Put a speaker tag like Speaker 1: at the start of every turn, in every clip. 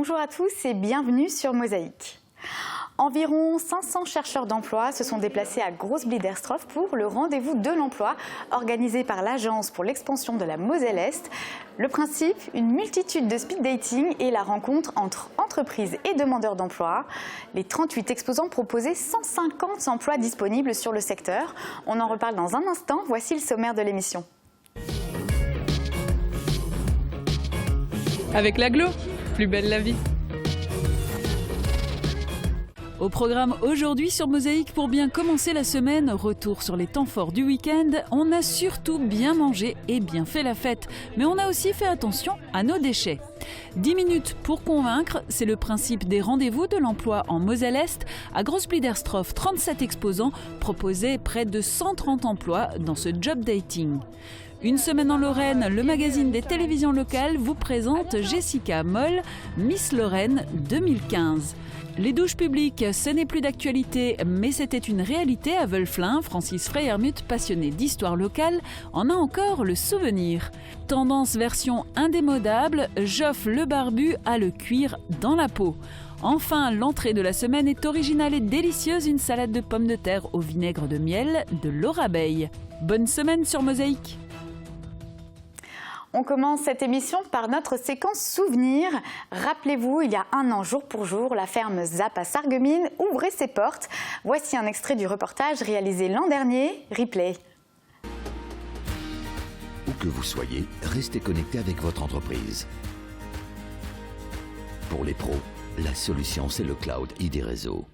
Speaker 1: Bonjour à tous et bienvenue sur Mosaïque. Environ 500 chercheurs d'emploi se sont déplacés à Groß-Bliedersdorf pour le rendez-vous de l'emploi organisé par l'Agence pour l'expansion de la Moselle-Est. Le principe, une multitude de speed dating et la rencontre entre entreprises et demandeurs d'emploi. Les 38 exposants proposaient 150 emplois disponibles sur le secteur. On en reparle dans un instant, voici le sommaire de l'émission.
Speaker 2: Avec l'aglo, plus belle la vie. Au programme aujourd'hui sur Mosaïque, pour bien commencer la semaine, retour sur les temps forts du week-end, on a surtout bien mangé et bien fait la fête. Mais on a aussi fait attention à nos déchets. 10 minutes pour convaincre, c'est le principe des rendez-vous de l'emploi en Moselle-Est. À Groß-Bliedersdorf, 37 exposants proposaient près de 130 emplois dans ce job dating. Une semaine en Lorraine, le magazine des télévisions locales vous présente Jessica Moll, Miss Lorraine 2015. Les douches publiques, ce n'est plus d'actualité, mais c'était une réalité à Wölflin. Francis Freyermuth, passionné d'histoire locale, en a encore le souvenir. Tendance version indémodable, Joff le barbu a le cuir dans la peau. Enfin, l'entrée de la semaine est originale et délicieuse, une salade de pommes de terre au vinaigre de miel de Laura Bay. Bonne semaine sur Mosaïque.
Speaker 1: On commence cette émission par notre séquence souvenir. Rappelez-vous, il y a un an, jour pour jour, la ferme Zap à Sarreguemines ouvrait ses portes. Voici un extrait du reportage réalisé l'an dernier. Replay.
Speaker 3: Où que vous soyez, restez connecté avec votre entreprise. Pour les pros, la solution c'est le cloud ID Réseau.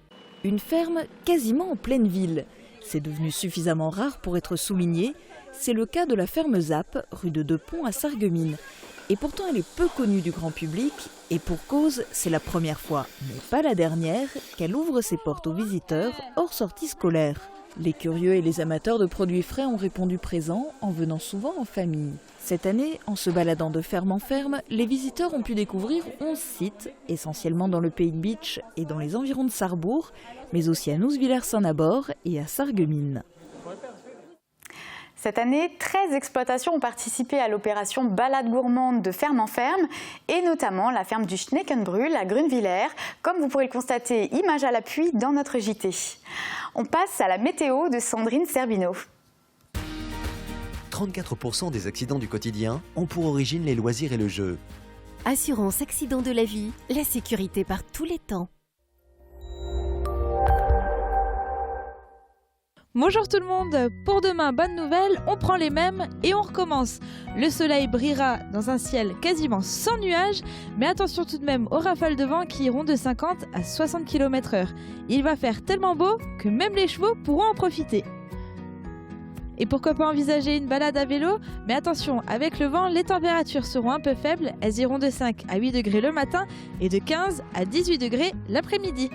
Speaker 4: Une ferme quasiment en pleine ville. C'est devenu suffisamment rare pour être souligné. C'est le cas de la ferme Zap, rue de Deux-Ponts à Sarreguemines. Et pourtant elle est peu connue du grand public, et pour cause, c'est la première fois, mais pas la dernière, qu'elle ouvre ses portes aux visiteurs hors sortie scolaire. Les curieux et les amateurs de produits frais ont répondu présents, en venant souvent en famille. Cette année, en se baladant de ferme en ferme, les visiteurs ont pu découvrir 11 sites, essentiellement dans le Pays de Bitche et dans les environs de Sarrebourg, mais aussi à Nousvillers-Saint-Nabord et à Sarreguemines.
Speaker 1: Cette année, 13 exploitations ont participé à l'opération Balade gourmande de ferme en ferme, et notamment la ferme du Schneckenbrühl à Grünwiller, comme vous pourrez le constater, image à l'appui dans notre JT. On passe à la météo de Sandrine Serbino.
Speaker 5: 34% des accidents du quotidien ont pour origine les loisirs et le jeu.
Speaker 6: Assurance accident de la vie, la sécurité par tous les temps.
Speaker 7: Bonjour tout le monde, pour demain, bonne nouvelle, on prend les mêmes et on recommence. Le soleil brillera dans un ciel quasiment sans nuages, mais attention tout de même aux rafales de vent qui iront de 50 à 60 km/h. Il va faire tellement beau que même les chevaux pourront en profiter. Et pourquoi pas envisager une balade à vélo? Mais attention, avec le vent, les températures seront un peu faibles. Elles iront de 5 à 8 degrés le matin et de 15 à 18 degrés l'après-midi.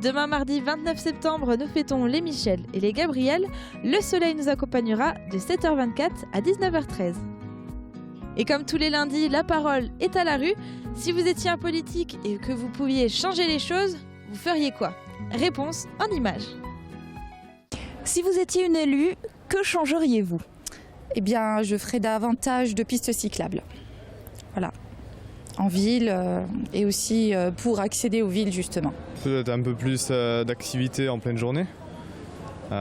Speaker 7: Demain mardi 29 septembre, nous fêtons les Michel et les Gabriel. Le soleil nous accompagnera de 7h24 à 19h13. Et comme tous les lundis, la parole est à la rue. Si vous étiez un politique et que vous pouviez changer les choses, vous feriez quoi? Réponse en images.
Speaker 4: Si vous étiez une élue, que changeriez-vous?
Speaker 8: Eh bien, je ferais davantage de pistes cyclables. Voilà. En ville et aussi pour accéder aux villes, justement.
Speaker 9: Peut-être un peu plus d'activité en pleine journée. Et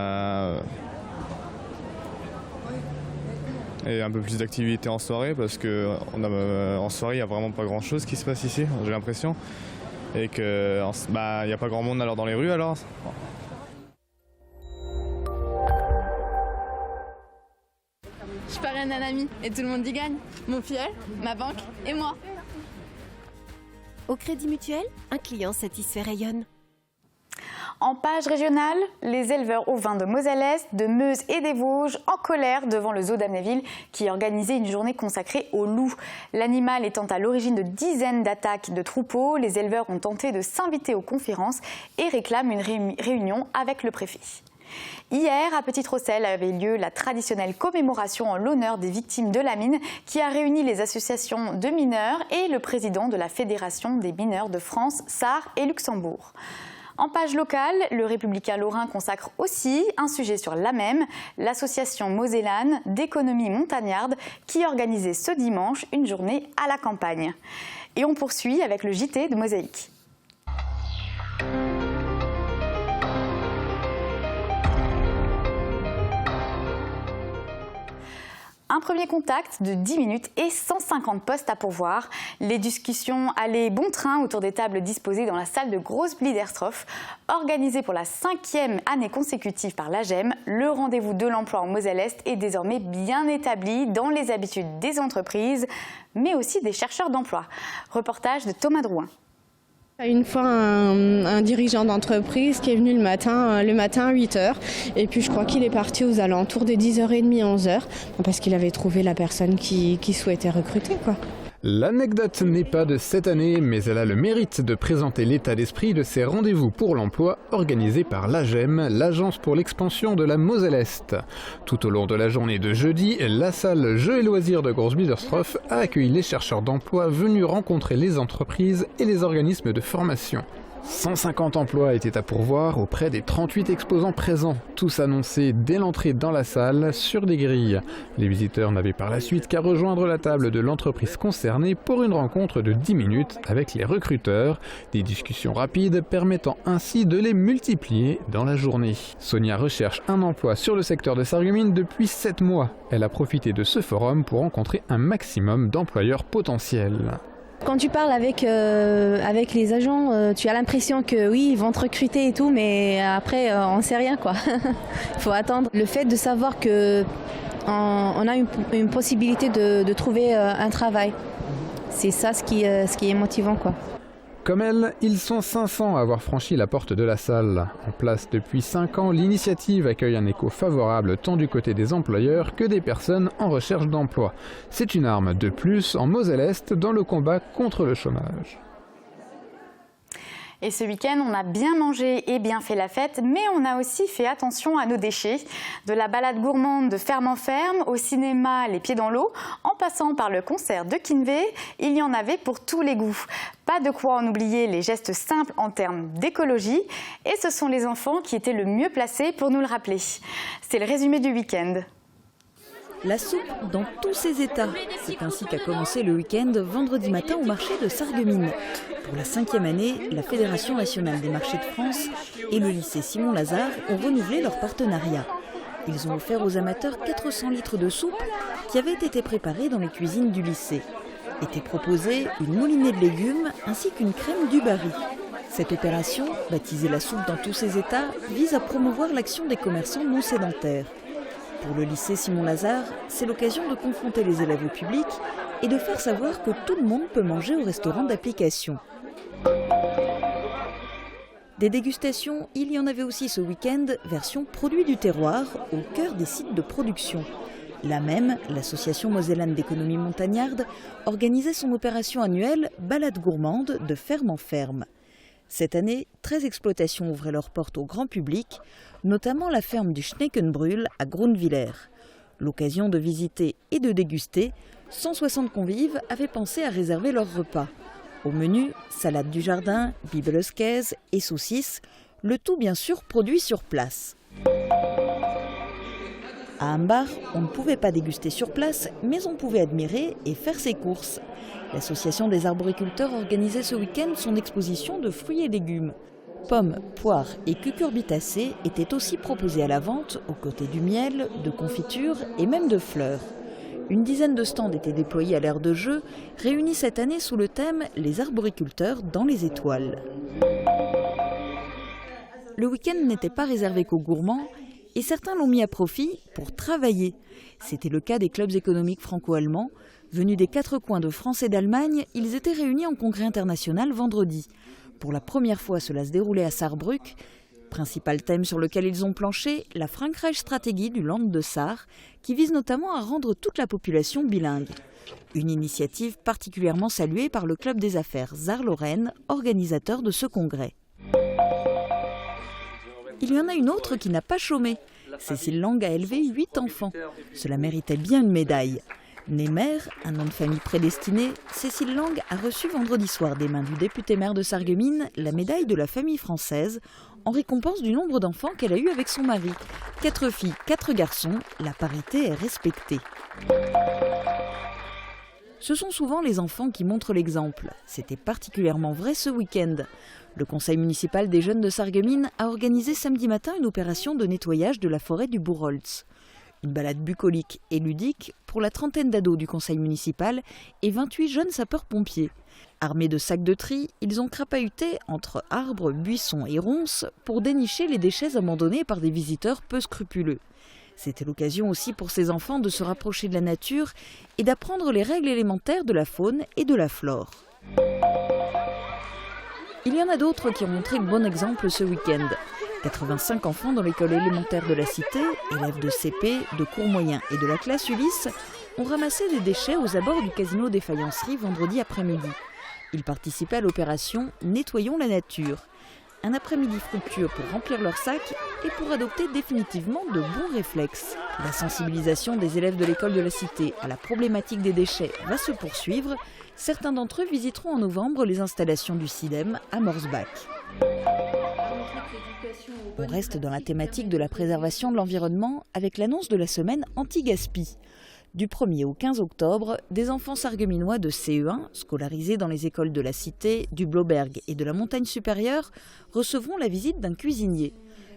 Speaker 9: un peu plus d'activité en soirée, parce qu'en soirée, il n'y a vraiment pas grand-chose qui se passe ici, j'ai l'impression. Et qu'il n'y a pas grand monde alors dans les rues alors.
Speaker 10: Je parraine un ami et tout le monde y gagne. Mon filleul, ma banque et moi.
Speaker 6: Au Crédit Mutuel, un client satisfait rayonne.
Speaker 1: En page régionale, les éleveurs ovins de Moselle-Est, de Meuse et des Vosges en colère devant le zoo d'Amnéville qui organisait une journée consacrée au loup. L'animal étant à l'origine de dizaines d'attaques de troupeaux, les éleveurs ont tenté de s'inviter aux conférences et réclament une réunion avec le préfet. Hier, à Petite-Rosselle, avait lieu la traditionnelle commémoration en l'honneur des victimes de la mine qui a réuni les associations de mineurs et le président de la Fédération des mineurs de France, Sarre et Luxembourg. En page locale, le Républicain lorrain consacre aussi un sujet sur l'AMEM, l'association mosellane d'économie montagnarde qui organisait ce dimanche une journée à la campagne. Et on poursuit avec le JT de Mosaïque. Un premier contact de 10 minutes et 150 postes à pourvoir. Les discussions allaient bon train autour des tables disposées dans la salle de Groß-Bliedersdorf. Organisée pour la 5e année consécutive par l'AGEM, le rendez-vous de l'emploi en Moselle-Est est désormais bien établi dans les habitudes des entreprises, mais aussi des chercheurs d'emploi. Reportage de Thomas Drouin.
Speaker 11: Une fois un dirigeant d'entreprise qui est venu le matin à 8h et puis je crois qu'il est parti aux alentours des 10h30, 11h parce qu'il avait trouvé la personne qui souhaitait recruter, quoi.
Speaker 12: L'anecdote n'est pas de cette année, mais elle a le mérite de présenter l'état d'esprit de ces rendez-vous pour l'emploi organisés par l'AGEM, l'Agence pour l'expansion de la Moselle-Est. Tout au long de la journée de jeudi, la salle Jeux et loisirs de Groß-Bliedersdorf a accueilli les chercheurs d'emploi venus rencontrer les entreprises et les organismes de formation. 150 emplois étaient à pourvoir auprès des 38 exposants présents, tous annoncés dès l'entrée dans la salle sur des grilles. Les visiteurs n'avaient par la suite qu'à rejoindre la table de l'entreprise concernée pour une rencontre de 10 minutes avec les recruteurs, des discussions rapides permettant ainsi de les multiplier dans la journée. Sonia recherche un emploi sur le secteur de Sarreguemines depuis 7 mois. Elle a profité de ce forum pour rencontrer un maximum d'employeurs potentiels.
Speaker 13: Quand tu parles avec les agents, tu as l'impression que oui, ils vont te recruter et tout, mais après, on ne sait rien, quoi. Il faut attendre. Le fait de savoir qu'on a une possibilité de trouver un travail, c'est ça ce qui est motivant, quoi.
Speaker 12: Comme elle, ils sont 500 à avoir franchi la porte de la salle. En place depuis 5 ans, l'initiative accueille un écho favorable tant du côté des employeurs que des personnes en recherche d'emploi. C'est une arme de plus en Moselle-Est dans le combat contre le chômage.
Speaker 1: Et ce week-end, on a bien mangé et bien fait la fête, mais on a aussi fait attention à nos déchets. De la balade gourmande de ferme en ferme, au cinéma les pieds dans l'eau, en passant par le concert de Kinvey, il y en avait pour tous les goûts. Pas de quoi en oublier les gestes simples en termes d'écologie, et ce sont les enfants qui étaient le mieux placés pour nous le rappeler. C'est le résumé du week-end.
Speaker 4: La soupe dans tous ses états. C'est ainsi qu'a commencé le week-end vendredi matin au marché de Sarreguemines. Pour la 5e année, la Fédération nationale des marchés de France et le lycée Simon-Lazare ont renouvelé leur partenariat. Ils ont offert aux amateurs 400 litres de soupe qui avaient été préparés dans les cuisines du lycée. Était proposée une moulinée de légumes ainsi qu'une crème du Barry. Cette opération, baptisée la soupe dans tous ses états, vise à promouvoir l'action des commerçants non sédentaires. Pour le lycée Simon-Lazare, c'est l'occasion de confronter les élèves au public et de faire savoir que tout le monde peut manger au restaurant d'application. Des dégustations, il y en avait aussi ce week-end, version produits du terroir, au cœur des sites de production. Là même, l'association mosellane d'économie montagnarde organisait son opération annuelle Balade gourmande de ferme en ferme. Cette année, 13 exploitations ouvraient leurs portes au grand public, notamment la ferme du Schneckenbrühl à Grunwiller. L'occasion de visiter et de déguster, 160 convives avaient pensé à réserver leur repas. Au menu, salade du jardin, bibeleskäse et saucisses, le tout bien sûr produit sur place. À Ambach, on ne pouvait pas déguster sur place, mais on pouvait admirer et faire ses courses. L'association des arboriculteurs organisait ce week-end son exposition de fruits et légumes. Pommes, poires et cucurbitacées étaient aussi proposés à la vente, aux côtés du miel, de confitures et même de fleurs. Une dizaine de stands étaient déployés à l'aire de jeu, réunis cette année sous le thème « Les arboriculteurs dans les étoiles ». Le week-end n'était pas réservé qu'aux gourmands, et certains l'ont mis à profit pour travailler. C'était le cas des clubs économiques franco-allemands. Venus des 4 coins de France et d'Allemagne, ils étaient réunis en congrès international vendredi. Pour la première fois, cela se déroulait à Saarbrück. Principal thème sur lequel ils ont planché, la Frankreich-Stratégie du Land de Saar, qui vise notamment à rendre toute la population bilingue. Une initiative particulièrement saluée par le club des affaires Saar-Lorraine, organisateur de ce congrès. Il y en a une autre qui n'a pas chômé. Cécile Lang a élevé 8 enfants. Cela méritait bien une médaille. Née mère, un nom de famille prédestiné, Cécile Lang a reçu vendredi soir des mains du député maire de Sarreguemines la médaille de la famille française en récompense du nombre d'enfants qu'elle a eu avec son mari. 4 filles, 4 garçons, la parité est respectée. Ce sont souvent les enfants qui montrent l'exemple. C'était particulièrement vrai ce week-end. Le conseil municipal des jeunes de Sarreguemines a organisé samedi matin une opération de nettoyage de la forêt du Bourgholtz. Une balade bucolique et ludique pour la trentaine d'ados du conseil municipal et 28 jeunes sapeurs-pompiers. Armés de sacs de tri, ils ont crapahuté entre arbres, buissons et ronces pour dénicher les déchets abandonnés par des visiteurs peu scrupuleux. C'était l'occasion aussi pour ces enfants de se rapprocher de la nature et d'apprendre les règles élémentaires de la faune et de la flore. Il y en a d'autres qui ont montré le bon exemple ce week-end. 85 enfants dans l'école élémentaire de la Cité, élèves de CP, de cours moyen et de la classe Ulysse, ont ramassé des déchets aux abords du casino des Faïenceries vendredi après-midi. Ils participaient à l'opération « Nettoyons la nature ». Un après-midi fructueux pour remplir leurs sacs et pour adopter définitivement de bons réflexes. La sensibilisation des élèves de l'école de la Cité à la problématique des déchets va se poursuivre. Certains d'entre eux visiteront en novembre les installations du CIDEM à Morsbach. On reste dans la thématique de la préservation de l'environnement avec l'annonce de la semaine anti-gaspi. Du 1er au 15 octobre, des enfants sarregueminois de CE1, scolarisés dans les écoles de la Cité, du Blauberg et de la Montagne Supérieure, recevront la visite d'un cuisinier.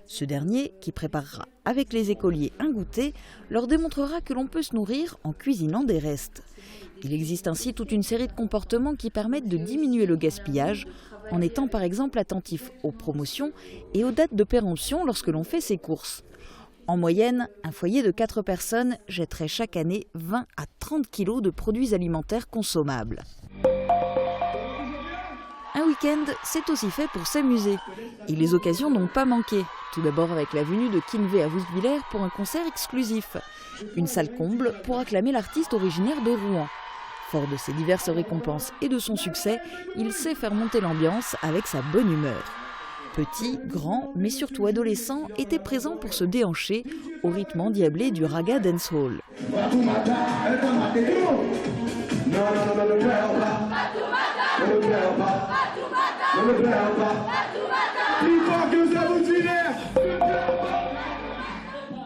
Speaker 4: Ce dernier, qui préparera avec les écoliers un goûter, leur démontrera que l'on peut se nourrir en cuisinant des restes. Il existe ainsi toute une série de comportements qui permettent de diminuer le gaspillage, en étant par exemple attentif aux promotions et aux dates de péremption lorsque l'on fait ses courses. En moyenne, un foyer de 4 personnes jetterait chaque année 20 à 30 kilos de produits alimentaires consommables. Un week-end, c'est aussi fait pour s'amuser. Et les occasions n'ont pas manqué. Tout d'abord avec la venue de Kinvey à Woustviller pour un concert exclusif. Une salle comble pour acclamer l'artiste originaire de Rouen. Fort de ses diverses récompenses et de son succès, il sait faire monter l'ambiance avec sa bonne humeur. Petits, grands, mais surtout adolescents étaient présents pour se déhancher au rythme endiablé du raga dancehall.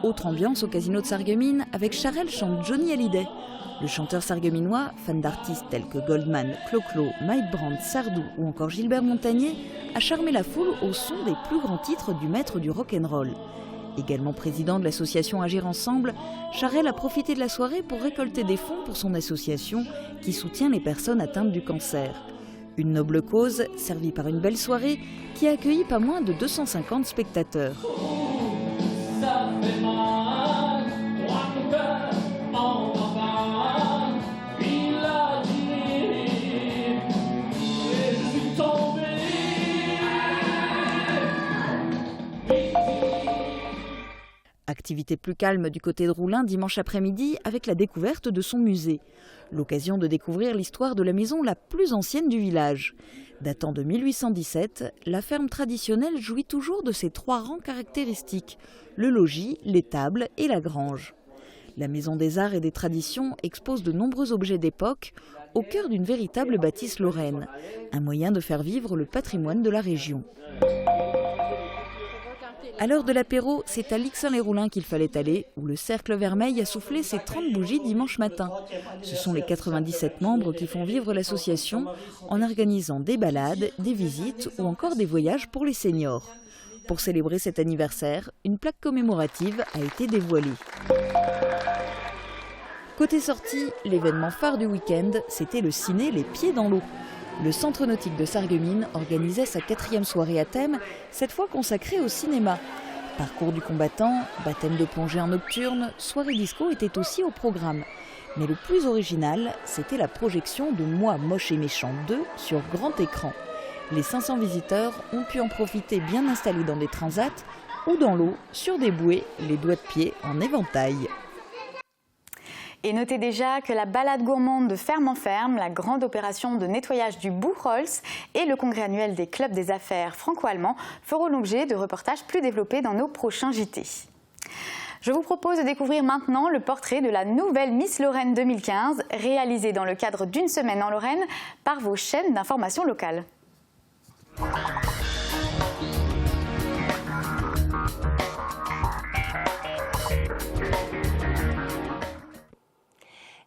Speaker 4: Autre ambiance au casino de Sarreguemines avec Charel chante Johnny Hallyday. Le chanteur sarregueminois, fan d'artistes tels que Goldman, Clo-Clo, Mike Brandt, Sardou ou encore Gilbert Montagnier, a charmé la foule au son des plus grands titres du maître du rock'n'roll. Également président de l'association Agir Ensemble, Charel a profité de la soirée pour récolter des fonds pour son association qui soutient les personnes atteintes du cancer. Une noble cause servie par une belle soirée qui a accueilli pas moins de 250 spectateurs. Activité plus calme du côté de Roulin dimanche après-midi avec la découverte de son musée. L'occasion de découvrir l'histoire de la maison la plus ancienne du village. Datant de 1817, la ferme traditionnelle jouit toujours de ses 3 rangs caractéristiques, le logis, l'étable et la grange. La Maison des Arts et des Traditions expose de nombreux objets d'époque au cœur d'une véritable bâtisse lorraine, un moyen de faire vivre le patrimoine de la région. À l'heure de l'apéro, c'est à Lixin-les-Roulins qu'il fallait aller, où le Cercle Vermeil a soufflé ses 30 bougies dimanche matin. Ce sont les 97 membres qui font vivre l'association en organisant des balades, des visites ou encore des voyages pour les seniors. Pour célébrer cet anniversaire, une plaque commémorative a été dévoilée. Côté sortie, l'événement phare du week-end, c'était le ciné Les Pieds dans l'eau. Le Centre nautique de Sarreguemines organisait sa 4e soirée à thème, cette fois consacrée au cinéma. Parcours du combattant, baptême de plongée en nocturne, soirée disco était aussi au programme. Mais le plus original, c'était la projection de Moi, moche et méchant 2 sur grand écran. Les 500 visiteurs ont pu en profiter bien installés dans des transats ou dans l'eau, sur des bouées, les doigts de pied en éventail.
Speaker 1: Et notez déjà que la balade gourmande de ferme en ferme, la grande opération de nettoyage du Buchholz et le congrès annuel des clubs des affaires franco-allemands feront l'objet de reportages plus développés dans nos prochains JT. Je vous propose de découvrir maintenant le portrait de la nouvelle Miss Lorraine 2015, réalisé dans le cadre d'une semaine en Lorraine par vos chaînes d'information locales.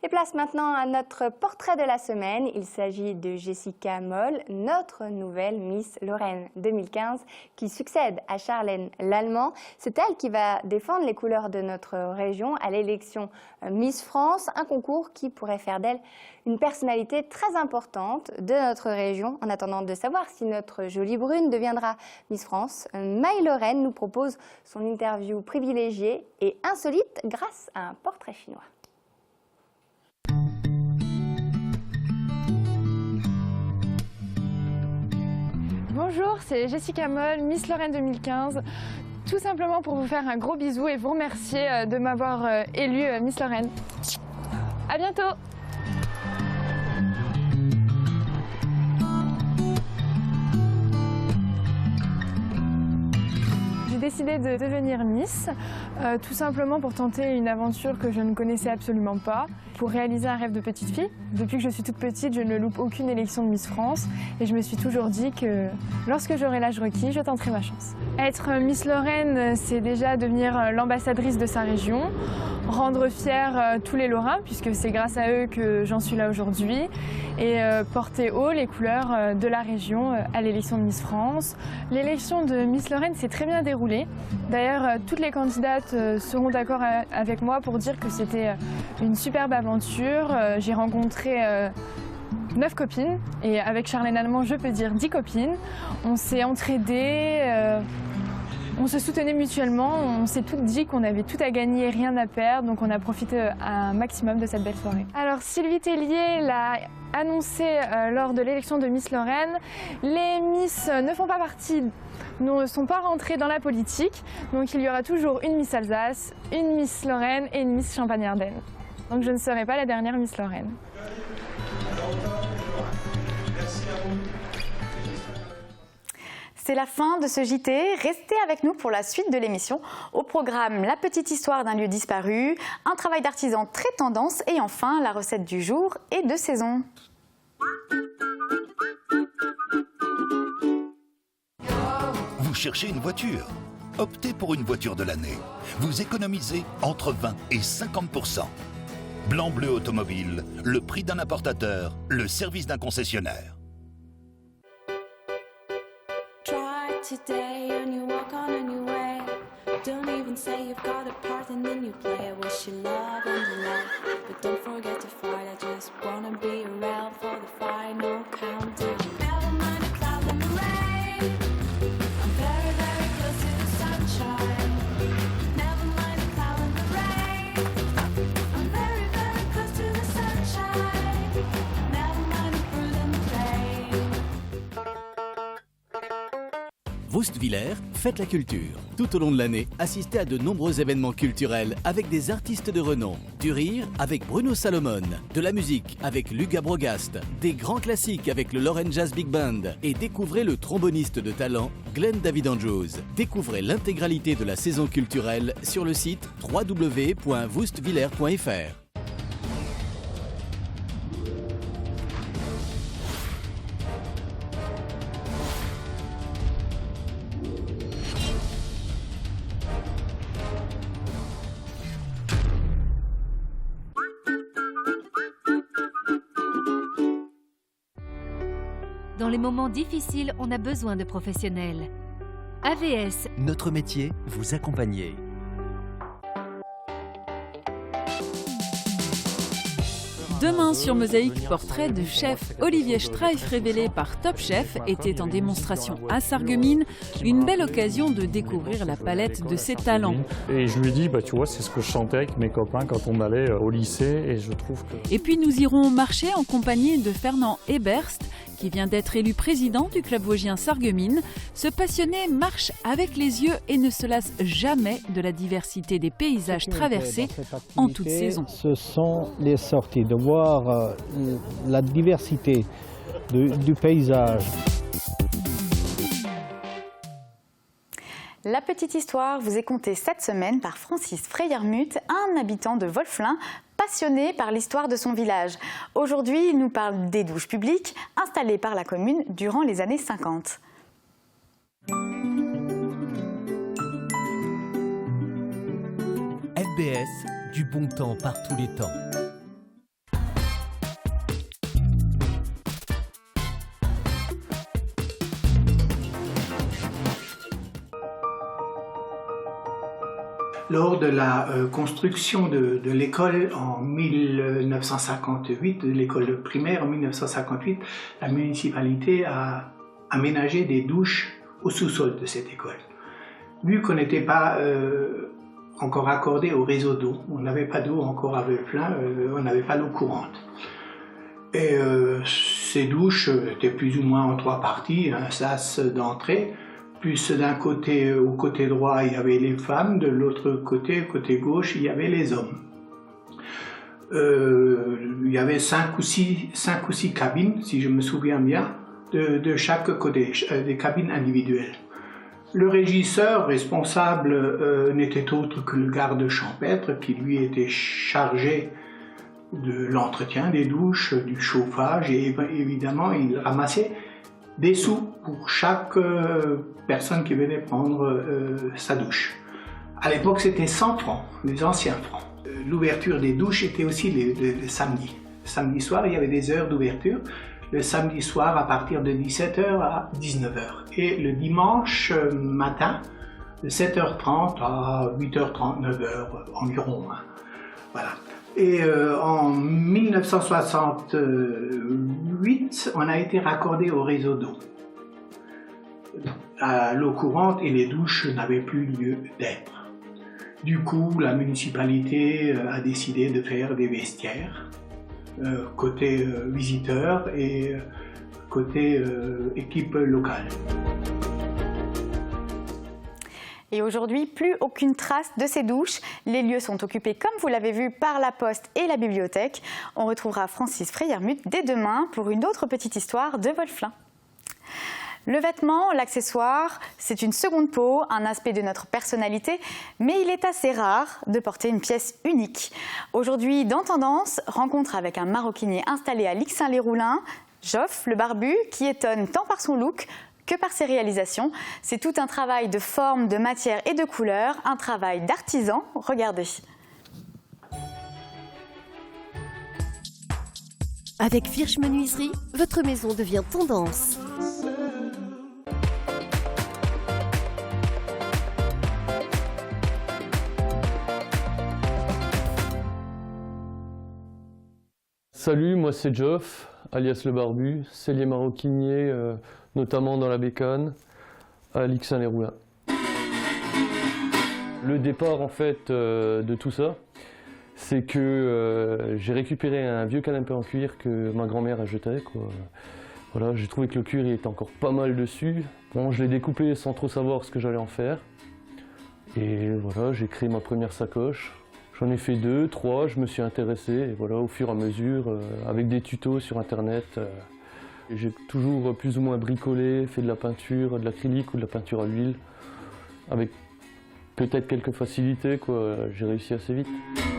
Speaker 14: Et place place maintenant à notre portrait de la semaine. Il s'agit de Jessica Moll, notre nouvelle Miss Lorraine 2015, qui succède à Charlène Lallemand. C'est elle qui va défendre les couleurs de notre région à l'élection Miss France, un concours qui pourrait faire d'elle une personnalité très importante de notre région. En attendant de savoir si notre jolie brune deviendra Miss France, Maï Lorraine nous propose son interview privilégiée et insolite grâce à un portrait chinois.
Speaker 15: Bonjour, c'est Jessica Moll, Miss Lorraine 2015. Tout simplement pour vous faire un gros bisou et vous remercier de m'avoir élue Miss Lorraine. À bientôt! J'ai décidé de devenir Miss, tout simplement pour tenter une aventure que je ne connaissais absolument pas, pour réaliser un rêve de petite fille. Depuis que je suis toute petite, je ne loupe aucune élection de Miss France et je me suis toujours dit que lorsque j'aurai l'âge requis, je tenterai ma chance. Être Miss Lorraine, c'est déjà devenir l'ambassadrice de sa région, rendre fiers tous les Lorrains, puisque c'est grâce à eux que j'en suis là aujourd'hui, et porter haut les couleurs de la région à l'élection de Miss France. L'élection de Miss Lorraine s'est très bien déroulée. D'ailleurs, toutes les candidates seront d'accord avec moi pour dire que c'était une superbe aventure. J'ai rencontré 9 copines et avec Charlène Lallemand, je peux dire 10 copines. On s'est entraidées, on se soutenait mutuellement, on s'est toutes dit qu'on avait tout à gagner et rien à perdre, donc on a profité un maximum de cette belle soirée. Alors Sylvie Tellier l'a annoncé lors de l'élection de Miss Lorraine, les Miss ne font pas partie, ne sont pas rentrées dans la politique, donc il y aura toujours une Miss Alsace, une Miss Lorraine et une Miss Champagne-Ardenne. Donc je ne serai pas la dernière Miss Lorraine.
Speaker 1: C'est la fin de ce JT. Restez avec nous pour la suite de l'émission. Au programme, la petite histoire d'un lieu disparu, un travail d'artisan très tendance et enfin la recette du jour et de saison.
Speaker 3: Vous cherchez une voiture? Optez pour une voiture de l'année. Vous économisez entre 20 et 50%. Blanc-Bleu Automobile, le prix d'un importateur, le service d'un concessionnaire.
Speaker 16: Today and you walk on a new way. Don't even say you've got a part and then you play. I wish you love and you love, but don't forget to fight. I just wanna be around for the final countdown. Never mind the cloud and the rain. I'm very, very close to the sunshine. Never mind the cloud and the rain. I'm very, very close to the sunshine. Never mind the cruise and the rain.
Speaker 17: Wüstviller, faites la culture. Tout au long de l'année, assistez à de nombreux événements culturels avec des artistes de renom. Du rire avec Bruno Salomon, de la musique avec Luga Brogast, des grands classiques avec le Lorraine Jazz Big Band et découvrez le tromboniste de talent Glenn David Andrews. Découvrez l'intégralité de la saison culturelle sur le site www.wüstviller.fr.
Speaker 6: Dans les moments difficiles, on a besoin de professionnels. AVS.
Speaker 5: Notre métier, vous accompagner.
Speaker 2: Demain sur Mosaïque, portrait de chef. Olivier Streif, révélé par Top Chef, était en démonstration à Sarreguemines. Une belle occasion de découvrir la palette de ses talents.
Speaker 18: Et je lui dis, bah, tu vois, c'est ce que je chantais avec mes copains quand on allait au lycée. Et je trouve que...
Speaker 2: Et puis nous irons marcher en compagnie de Fernand Eberst, qui vient d'être élu président du club vosgien Sarreguemines. Ce passionné marche avec les yeux et ne se lasse jamais de la diversité des paysages traversés en toute saison.
Speaker 19: Ce sont les sorties, de voir la diversité du paysage.
Speaker 1: La petite histoire vous est contée cette semaine par Francis Freyermuth, un habitant de Wolflin, passionné par l'histoire de son village. Aujourd'hui, il nous parle des douches publiques installées par la commune durant les années 50.
Speaker 20: FBS, du bon temps par tous les temps. Lors de la construction de l'école en 1958, de l'école primaire en 1958, la municipalité a aménagé des douches au sous-sol de cette école. Vu qu'on n'était pas encore accordé au réseau d'eau, on n'avait pas d'eau encore à plein, on n'avait pas l'eau courante. Et ces douches étaient plus ou moins en 3 parties, un sas d'entrée, plus d'un côté, au côté droit, il y avait les femmes, de l'autre côté, côté gauche, il y avait les hommes. Il y avait 5 ou 6 cabines, si je me souviens bien, de chaque côté, des cabines individuelles. Le régisseur responsable n'était autre que le garde champêtre qui lui était chargé de l'entretien des douches, du chauffage et évidemment il ramassait des sous pour chaque personne qui venait prendre sa douche. À l'époque c'était 100 francs, les anciens francs. L'ouverture des douches était aussi le samedi. Le samedi soir il y avait des heures d'ouverture. Le samedi soir à partir de 17h à 19h. Et le dimanche matin, de 7h30 à 8h30, 9h environ. Voilà. Et en 1968, on a été raccordé au réseau d'eau. L'eau courante et les douches n'avaient plus lieu d'être. Du coup, la municipalité a décidé de faire des vestiaires. Côté visiteurs et côté équipe locale.
Speaker 1: Et aujourd'hui, plus aucune trace de ces douches. Les lieux sont occupés, comme vous l'avez vu, par la poste et la bibliothèque. On retrouvera Francis Freyermuth dès demain pour une autre petite histoire de Wolflin. Le vêtement, l'accessoire, c'est une seconde peau, un aspect de notre personnalité, mais il est assez rare de porter une pièce unique. Aujourd'hui, dans Tendance, rencontre avec un maroquinier installé à Lixin-les-Roulins, Joff, le barbu, qui étonne tant par son look que par ses réalisations. C'est tout un travail de forme, de matière et de couleur, un travail d'artisan. Regardez.
Speaker 6: Avec Firch Menuiserie, votre maison devient tendance.
Speaker 21: Salut, moi c'est Joff, alias le barbu, sellier maroquinier, notamment dans la Bécane, à Lixin-les-Roulins. Le départ en fait de tout ça, c'est que j'ai récupéré un vieux canapé en cuir que ma grand-mère a jeté, quoi. Voilà, j'ai trouvé que le cuir il était encore pas mal dessus. Bon, je l'ai découpé sans trop savoir ce que j'allais en faire. Et voilà, j'ai créé ma première sacoche. J'en ai fait 2, 3, je me suis intéressé, et voilà, au fur et à mesure, avec des tutos sur internet. J'ai toujours plus ou moins bricolé, fait de la peinture, de l'acrylique ou de la peinture à l'huile. Avec peut-être quelques facilités, quoi, j'ai réussi assez vite.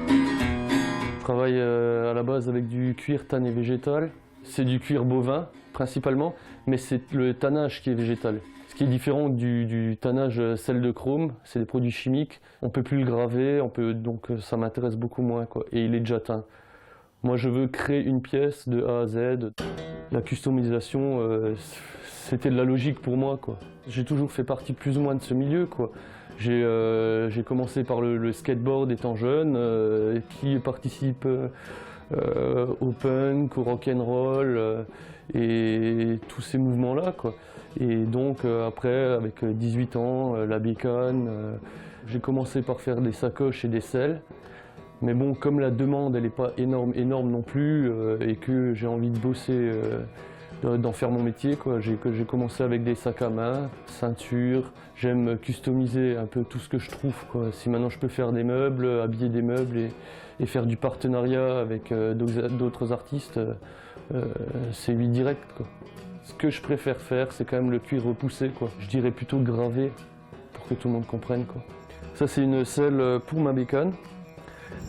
Speaker 21: Je travaille à la base avec du cuir tanné végétal. C'est du cuir bovin, principalement, mais c'est le tannage qui est végétal. Ce qui est différent du tannage sel de chrome, c'est des produits chimiques. On ne peut plus le graver, donc ça m'intéresse beaucoup moins, quoi. Et il est déjà teint. Moi, je veux créer une pièce de A à Z. La customisation, c'était de la logique pour moi, quoi. J'ai toujours fait partie plus ou moins de ce milieu, quoi. J'ai commencé par le skateboard étant jeune, qui participe au punk, au rock'n'roll et tous ces mouvements-là, quoi. Et donc après, avec 18 ans, la bécane, j'ai commencé par faire des sacoches et des selles. Mais bon, comme la demande elle n'est pas énorme non plus, et que j'ai envie de bosser, d'en faire mon métier, quoi, j'ai commencé avec des sacs à main, ceintures. J'aime customiser un peu tout ce que je trouve, quoi. Si maintenant je peux faire des meubles, habiller des meubles et faire du partenariat avec d'autres artistes, c'est lui direct, quoi. Ce que je préfère faire, c'est quand même le cuir repoussé, quoi. Je dirais plutôt gravé, pour que tout le monde comprenne, quoi. Ça, c'est une selle pour ma bécane.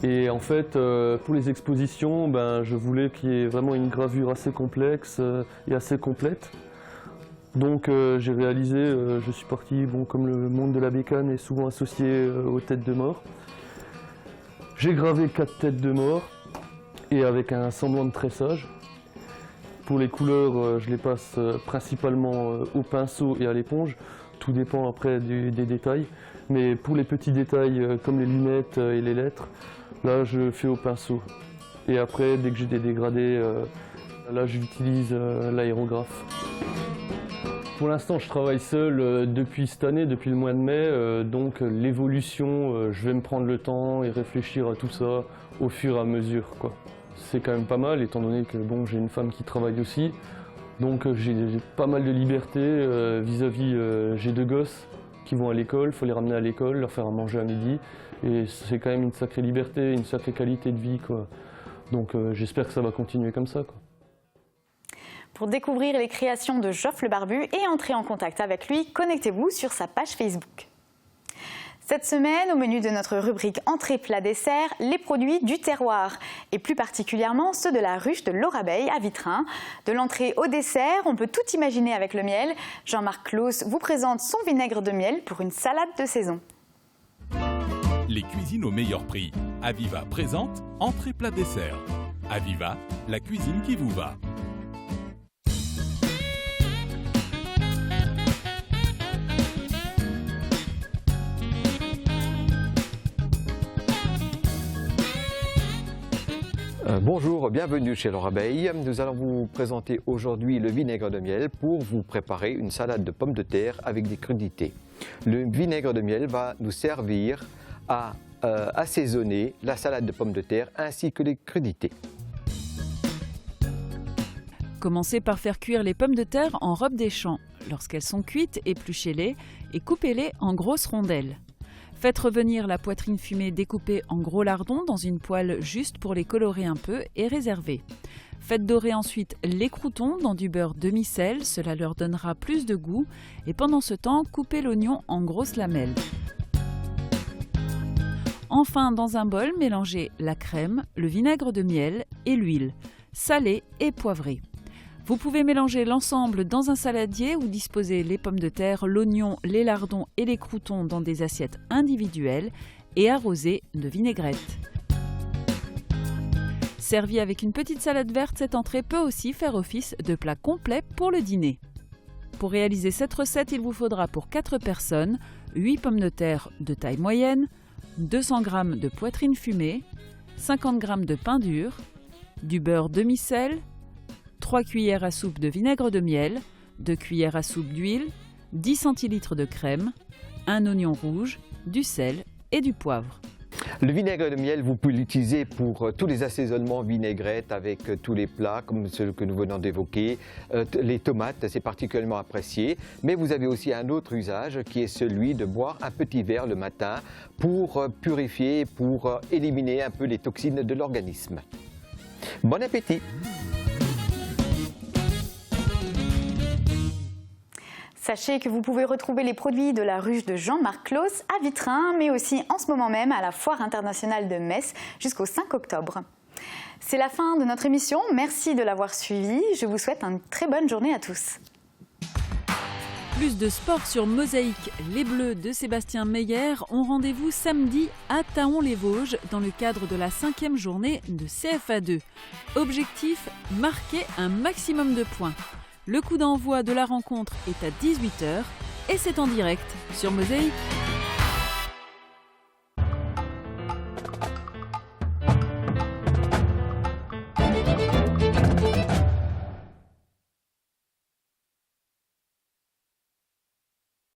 Speaker 21: Et en fait, pour les expositions, je voulais qu'il y ait vraiment une gravure assez complexe et assez complète. Donc j'ai réalisé, je suis parti, bon, comme le monde de la bécane est souvent associé aux têtes de mort. J'ai gravé 4 têtes de mort et avec un semblant de tressage. Pour les couleurs, je les passe principalement au pinceau et à l'éponge. Tout dépend après des détails. Mais pour les petits détails comme les lunettes et les lettres, là je fais au pinceau. Et après, dès que j'ai des dégradés, là j'utilise l'aérographe. Pour l'instant, je travaille seul depuis cette année, depuis le mois de mai. Donc l'évolution, je vais me prendre le temps et réfléchir à tout ça au fur et à mesure, quoi. C'est quand même pas mal, étant donné que bon, j'ai une femme qui travaille aussi. Donc j'ai pas mal de liberté vis-à-vis, j'ai 2 gosses qui vont à l'école, il faut les ramener à l'école, leur faire à manger à midi. Et c'est quand même une sacrée liberté, une sacrée qualité de vie, quoi. Donc j'espère que ça va continuer comme ça, quoi.
Speaker 1: Pour découvrir les créations de Geoff le Barbu et entrer en contact avec lui, connectez-vous sur sa page Facebook. Cette semaine, au menu de notre rubrique Entrée plat dessert, les produits du terroir, et plus particulièrement ceux de la ruche de l'Orabeille à Vitrain. De l'entrée au dessert, on peut tout imaginer avec le miel. Jean-Marc Claus vous présente son vinaigre de miel pour une salade de saison.
Speaker 7: Les cuisines au meilleur prix. Aviva présente Entrée plat dessert. Aviva, la cuisine qui vous va.
Speaker 22: Bonjour, bienvenue chez l'Orabeille. Nous allons vous présenter aujourd'hui le vinaigre de miel pour vous préparer une salade de pommes de terre avec des crudités. Le vinaigre de miel va nous servir à assaisonner la salade de pommes de terre ainsi que les crudités.
Speaker 2: Commencez par faire cuire les pommes de terre en robe des champs. Lorsqu'elles sont cuites, épluchez-les et coupez-les en grosses rondelles. Faites revenir la poitrine fumée découpée en gros lardons dans une poêle juste pour les colorer un peu et réserver. Faites dorer ensuite les croûtons dans du beurre demi-sel, cela leur donnera plus de goût. Et pendant ce temps, coupez l'oignon en grosses lamelles. Enfin, dans un bol, mélangez la crème, le vinaigre de miel et l'huile, salée et poivrée. Vous pouvez mélanger l'ensemble dans un saladier ou disposer les pommes de terre, l'oignon, les lardons et les croûtons dans des assiettes individuelles et arroser de vinaigrette. Servi avec une petite salade verte, cette entrée peut aussi faire office de plat complet pour le dîner. Pour réaliser cette recette, il vous faudra pour 4 personnes 8 pommes de terre de taille moyenne, 200 g de poitrine fumée, 50 g de pain dur, du beurre demi-sel, 3 cuillères à soupe de vinaigre de miel, 2 cuillères à soupe d'huile, 10 centilitres de crème, un oignon rouge, du sel et du poivre.
Speaker 22: Le vinaigre de miel, vous pouvez l'utiliser pour tous les assaisonnements vinaigrettes avec tous les plats, comme ceux que nous venons d'évoquer. Les tomates, c'est particulièrement apprécié. Mais vous avez aussi un autre usage qui est celui de boire un petit verre le matin pour purifier, pour éliminer un peu les toxines de l'organisme. Bon appétit!
Speaker 1: Sachez que vous pouvez retrouver les produits de la ruche de Jean-Marc Claus à Vitrain, mais aussi en ce moment même à la Foire internationale de Metz jusqu'au 5 octobre. C'est la fin de notre émission. Merci de l'avoir suivi. Je vous souhaite une très bonne journée à tous.
Speaker 2: Plus de sport sur Mosaïque. Les Bleus de Sébastien Meyer ont rendez-vous samedi à Thaon-les-Vosges dans le cadre de la 5e journée de CFA2. Objectif, marquer un maximum de points. Le coup d'envoi de la rencontre est à 18 h et c'est en direct sur Mosaïque.